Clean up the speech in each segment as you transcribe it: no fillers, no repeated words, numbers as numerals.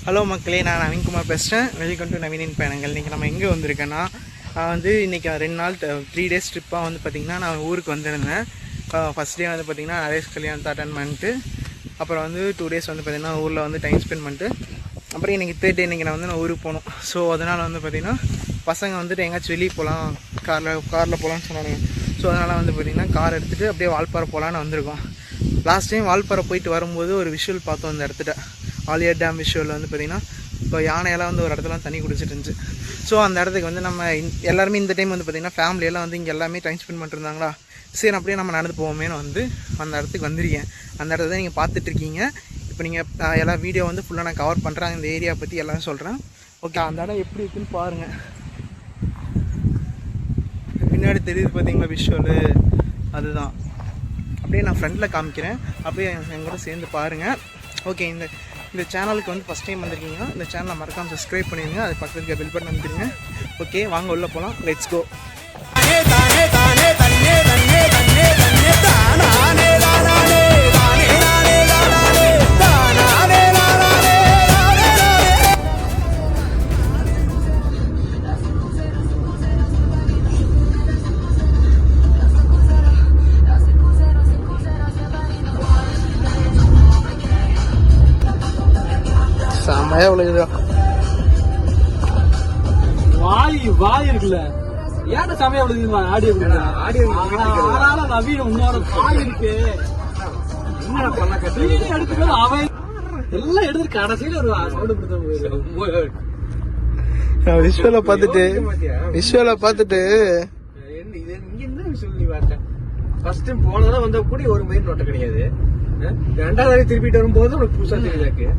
Hello மக்களே, நான் நவீன்குமார் பேசுகிறேன். வெல்கம் டு நவீனின் பயணங்கள். இன்றைக்கி நம்ம எங்கே வந்திருக்கேன்னா, நான் இன்றைக்கி 2 நாள் 3 டேஸ் ட்ரிப்பாக பார்த்திங்கன்னா நான் ஊருக்கு வந்திருந்தேன். ஃபஸ்ட் டே பார்த்திங்கன்னா நரேஷ் கல்யாணத்தை அட்டன் பண்ணிட்டு, அப்புறம் 2 டேஸ் பார்த்திங்கன்னா ஊரில் டைம் ஸ்பெண்ட் பண்ணிட்டு, அப்புறம் இன்றைக்கி 3rd டே இன்றைக்கி நான் ஊருக்கு போகணும். ஸோ அதனால் பார்த்திங்கன்னா பசங்க எங்கேயாச்சும் வெளியே போகலாம், காரில் போகலான்னு சொன்னாங்க. ஸோ அதனால் பார்த்திங்கன்னா கார் எடுத்துகிட்டு அப்படியே வால்பாறை போகலான்னு வந்திருக்கோம். லாஸ்ட் டைம் வால்பாறை போயிட்டு வரும்போது ஒரு விஷுவல் பார்த்தோம். அந்த இடத்துல ஆலியா டேம் விஷுவலில் பார்த்திங்கன்னா இப்போ யானையெல்லாம் ஒரு இடத்துல தண்ணி குடிச்சிட்டு இருந்துச்சு. ஸோ அந்த இடத்துக்கு நம்ம எல்லாருமே இந்த டைம் பார்த்திங்கன்னா ஃபேமிலியெல்லாம் இங்கே எல்லாமே டைம் ஸ்பெண்ட் பண்ணிருந்தாங்களா. சரி, அப்படியே நம்ம நடந்து போவோமேனு அந்த இடத்துக்கு வந்திருக்கேன். அந்த இடத்த தான் நீங்கள் பார்த்துட்ருக்கீங்க. இப்போ நீங்கள் எல்லா வீடியோ ஃபுல்லாக நான் கவர் பண்ணுறேன். இந்த ஏரியா பற்றி எல்லாம் சொல்கிறேன். ஓகே, அந்த இடம் எப்படி இருக்குன்னு பாருங்கள். பின்னாடி தெரியுது பார்த்தீங்களா விஷுவலு, அதுதான். அப்படியே நான் ஃப்ரெண்டில் காமிக்கிறேன், அப்படியே எங்கூட சேர்ந்து பாருங்கள். ஓகே, இந்த சேனலுக்கு ஃபஸ்ட் டைம் வந்திருக்கீங்கன்னா இந்த சேனலை மறக்காமல் சப்ஸ்கிரைப் பண்ணிடுங்க. அது பக்கத்துக்கு பெல் பட்டன் அமைக்கிறீங்க. ஓகே, வாங்க உள்ளே போகலாம். Let's go. செம்மையா விழுகுதா வாய் இருக்குல்ல, ஏன் சமயம் விழுகுது? ஆடியோ நவீன உன்னோட வாய் இருக்கு. எடுத்துக்கோ, அவன் எல்லாம் எடுத்து கடைசியில ஒரு சவுண்ட் கொடுத்த விஷுவலை பார்த்துட்டு ஃபர்ஸ்ட் டைம் போனதெல்லாம் வந்த கூட ஒரு மெயின் நோட்டை கிடையாது. 2வது திருப்பிட்டு வரும்போது உனக்கு புதுசா தெரியுதாக்கு.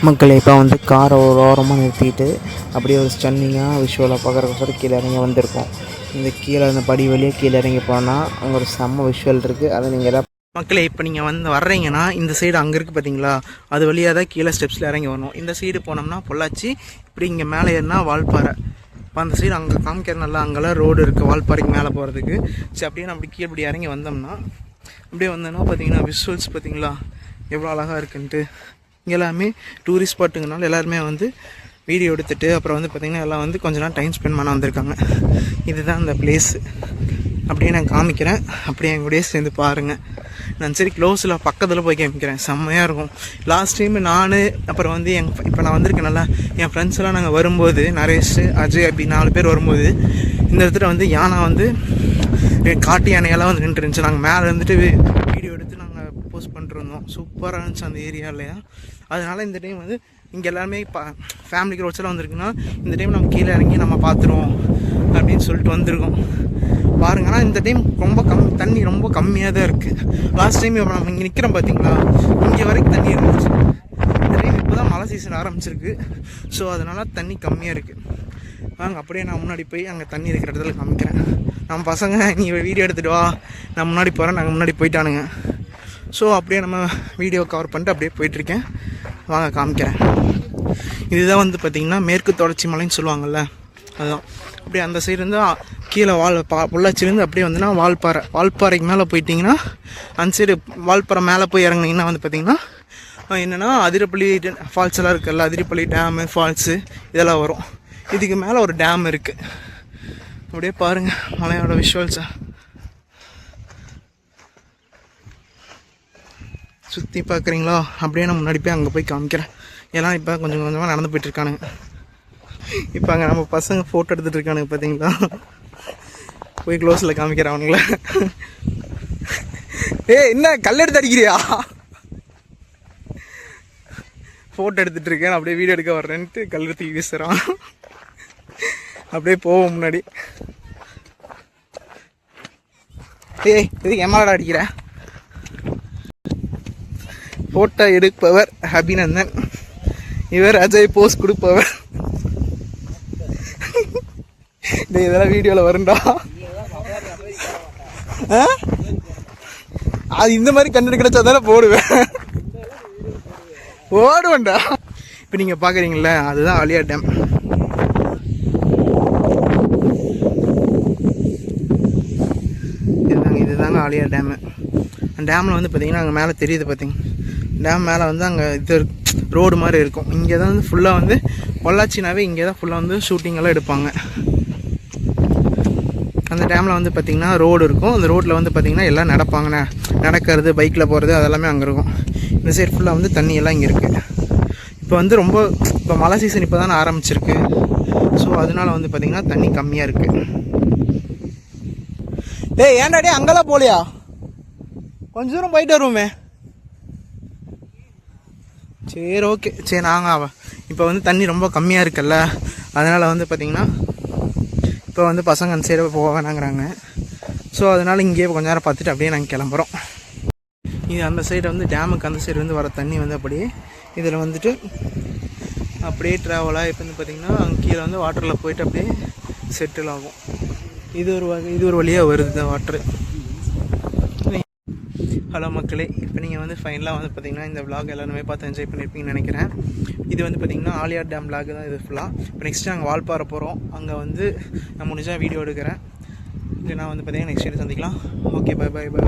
மக்கள் இப்போ காரை ஒரு ஓரமாக நிறுத்திட்டு அப்படியே ஒரு ஸ்டன்னிங்காக விஷுவலாக பார்க்குறக்கு கீழே இறங்கி வந்திருக்கோம். இந்த கீழே அந்த படி வழியாக கீழே இறங்கி போனால் அங்கே ஒரு செம்ம விஷுவல் இருக்குது. அதை நீங்கள் எல்லாம் மக்களே, இப்போ நீங்கள் வர்றீங்கன்னா இந்த சைடு அங்கே இருக்குது பார்த்தீங்களா, அது வழியாக தான் கீழே ஸ்டெப்ஸில் இறங்கி வரணும். இந்த சைடு போனோம்னா பொள்ளாச்சி, இப்படி இங்கே மேலே ஏறினா வால்பாறை. இப்போ அந்த சைடு அங்கே காமிக்கிற நல்லா அங்கெல்லாம் ரோடு இருக்குது வால்பாறைக்கு மேலே போகிறதுக்கு. சரி, அப்படியே நம்ம கீழே இப்படி இறங்கி வந்தோம்னா அப்படியே வந்தோன்னா பார்த்தீங்கன்னா விஷுவல்ஸ் பார்த்தீங்களா எவ்வளோ அழகாக இருக்குன்ட்டு. இங்கே எல்லாமே டூரிஸ்ட் ஸ்பாட்டுங்கனால எல்லாருமே வீடியோ எடுத்துகிட்டு அப்புறம் பார்த்திங்கன்னா எல்லாம் கொஞ்ச நேரம் டைம் ஸ்பெண்ட் பண்ண வந்திருக்காங்க. இதுதான் அந்த பிளேஸு. அப்படியே நான் காமிக்கிறேன், அப்படியே என் கூடயே சேர்ந்து பாருங்கள். நான் சரி க்ளோஸில் பக்கத்தில் போய் காமிக்கிறேன். செம்மையாக இருக்கும். லாஸ்ட் டைம் நான் அப்புறம் இப்போ நான் வந்திருக்கேன்ல, என் ஃப்ரெண்ட்ஸ் எல்லாம் நாங்கள் வரும்போது நரேஷ், அஜய், அப்படி 4 பேர் வரும்போது இந்த இடத்துல யானை காட்டு யானையெல்லாம் நின்று இருந்துச்சு. நாங்கள் மேலே இருந்துட்டு வீடியோ எடுத்து நாங்கள் போஸ்ட் பண்ணிருந்தோம். சூப்பராக இருந்துச்சு அந்த ஏரியாலையா. அதனால் இந்த டைம் இங்கே எல்லாருமே ஃபேமிலிக்கு ரோட்ஸெல்லாம் வந்திருக்குன்னா இந்த டைம் நம்ம கீழே இறங்கி நம்ம பார்த்துருவோம் அப்படின்னு சொல்லிட்டு வந்திருக்கோம். பாருங்கன்னா இந்த டைம் தண்ணி ரொம்ப கம்மியாக தான் இருக்குது. லாஸ்ட் டைம் இப்போ நம்ம இங்கே நிற்கிறோம் பார்த்தீங்களா, இங்கே வரைக்கும் தண்ணி இருந்துச்சு. இந்த டைம் இப்போ தான் மழை சீசன் ஆரம்பிச்சிருக்கு. ஸோ அதனால் தண்ணி கம்மியாக இருக்குது. வாங்க அப்படியே நான் முன்னாடி போய் அங்கே தண்ணி இருக்கிற இடத்துல காமிக்கிறேன். நம்ம பசங்க நீ வீடியோ எடுத்துகிட்டு வா, நான் முன்னாடி போகிறேன், நாங்கள் முன்னாடி போயிட்டானுங்க. ஸோ அப்படியே நம்ம வீடியோ கவர் பண்ணிட்டு அப்படியே போயிட்டுருக்கேன். வாங்க காமிக்கிறேன். இதுதான் பார்த்திங்கன்னா மேற்கு தொடர்ச்சி மலைன்னு சொல்லுவாங்கள்ல, அதுதான். அப்படியே அந்த சைடு கீழே பொள்ளாச்சிலேருந்து அப்படியே வால்பாறைக்கு மேலே போயிட்டிங்கன்னா அந்த சைடு வால்பாறை மேலே போய் இறங்குனீங்கன்னா பார்த்திங்கன்னா என்னென்னா அதிரப்பள்ளி ஃபால்ஸ் எல்லாம் இருக்குல்ல, அதிரப்பள்ளி டேமு ஃபால்ஸு இதெல்லாம் வரும். இதுக்கு மேலே ஒரு டேம் இருக்குது. அப்படியே பாருங்கள் மலையோட விஷுவல்ஸை சுற்றி பார்க்குறீங்களா. அப்படியே நான் முன்னாடி போய் அங்கே போய் காமிக்கிறேன். ஏன்னா இப்போ கொஞ்சம் கொஞ்சமாக நடந்து போயிட்டுருக்கானுங்க. இப்போ அங்கே நம்ம பசங்க ஃபோட்டோ எடுத்துகிட்டு இருக்கானுங்க பார்த்தீங்களா. போய் க்ளோஸில் காமிக்கிறேன் அவனுங்கள. என்ன கல் எடுத்து அடிக்கிறியா? ஃபோட்டோ எடுத்துகிட்டு இருக்கேன், அப்படியே வீடியோ எடுக்க வர்றேன்ட்டு கல் எடுத்து வீசுகிறான். அப்படியே போவோம் முன்னாடி. எதுக்கு எம்மாடா அடிக்கிற? ஃபோட்டோ எடுப்பவர் அபிநந்தன், இவர் அஜய் போஸ்ட் கொடுப்பவர். இதெல்லாம் வீடியோவில் வருண்டா. அது இந்த மாதிரி கண்டென்ட் கிடைச்சா தானே போடுவேன், ஓடுவேன்டா. இப்போ நீங்கள் பார்க்குறீங்களே அதுதான் ஆலியா டேம். இதுதாங்க ஆலியார் டேமு. டேமில் வந்து பார்த்திங்கன்னா அங்கே மேலே தெரியுது பார்த்திங்க, டேம் மேலே வந்து அங்கே இது ரோடு மாதிரி இருக்கும். இங்கே தான் வந்து ஃபுல்லாக வந்து பொள்ளாச்சினாவே இங்கே தான் ஃபுல்லாக வந்து ஷூட்டிங்கெல்லாம் எடுப்பாங்க. அந்த டேமில் வந்து பார்த்திங்கன்னா ரோடு இருக்கும். அந்த ரோட்டில் வந்து பார்த்திங்கன்னா எல்லாம் நடப்பாங்க, நடக்கிறது, பைக்கில் போகிறது அதெல்லாமே அங்கே இருக்கும். இந்த சைடு ஃபுல்லாக வந்து தண்ணி எல்லாம் இங்கே இருக்குது. இப்போ வந்து ரொம்ப இப்போ மழை சீசன் இப்போ தானே ஆரம்பிச்சிருக்கு. ஸோ அதனால வந்து பார்த்திங்கன்னா தண்ணி கம்மியாக இருக்குது. டேய் ஏன்டாடி அங்கெல்லாம் போகலையா? கொஞ்சம் தூரம் போயிட்டு வருவோமே. சரி ஓகே, சரி நாங்கள் இப்போ வந்து தண்ணி ரொம்ப கம்மியாக இருக்குல்ல, அதனால் வந்து பார்த்திங்கன்னா இப்போ வந்து பசங்க அந்த சைடு போக வேணாங்கிறாங்க. ஸோ அதனால் இங்கேயே கொஞ்ச நேரம் பார்த்துட்டு அப்படியே நாங்கள் கிளம்புறோம். இது அந்த சைடு வந்து டேமுக்கு அந்த சைடு வந்து வர தண்ணி வந்து அப்படியே இதில் வந்துட்டு அப்படியே ட்ராவலாக இப்போ வந்து பார்த்திங்கன்னா அங்கே கீழே வந்து வாட்டரில் போயிட்டு அப்படியே செட்டில் ஆகும். இது ஒரு வழியாக வருது வாட்ரு. ஹலோ மக்களே, இப்போ நீங்கள் வந்து ஃபைனலாக வந்து பார்த்திங்கன்னா இந்த விளாக் எல்லாருமே பார்த்து என்ஜாய் பண்ணியிருப்பீங்கன்னு நினைக்கிறேன். இது வந்து பார்த்திங்கன்னா ஆலியார் டேம் விளாக் தான் இது ஃபுல்லாக. இப்போ நெக்ஸ்ட்டு நாங்கள் வால்பாறை போகிறோம். அங்கே வந்து நான் முடிஞ்சால் வீடியோ எடுக்கிறேன். இல்லை நான் வந்து பார்த்திங்கன்னா நெக்ஸ்ட் வீடியோ சந்திக்கலாம். Okay, bye bye by.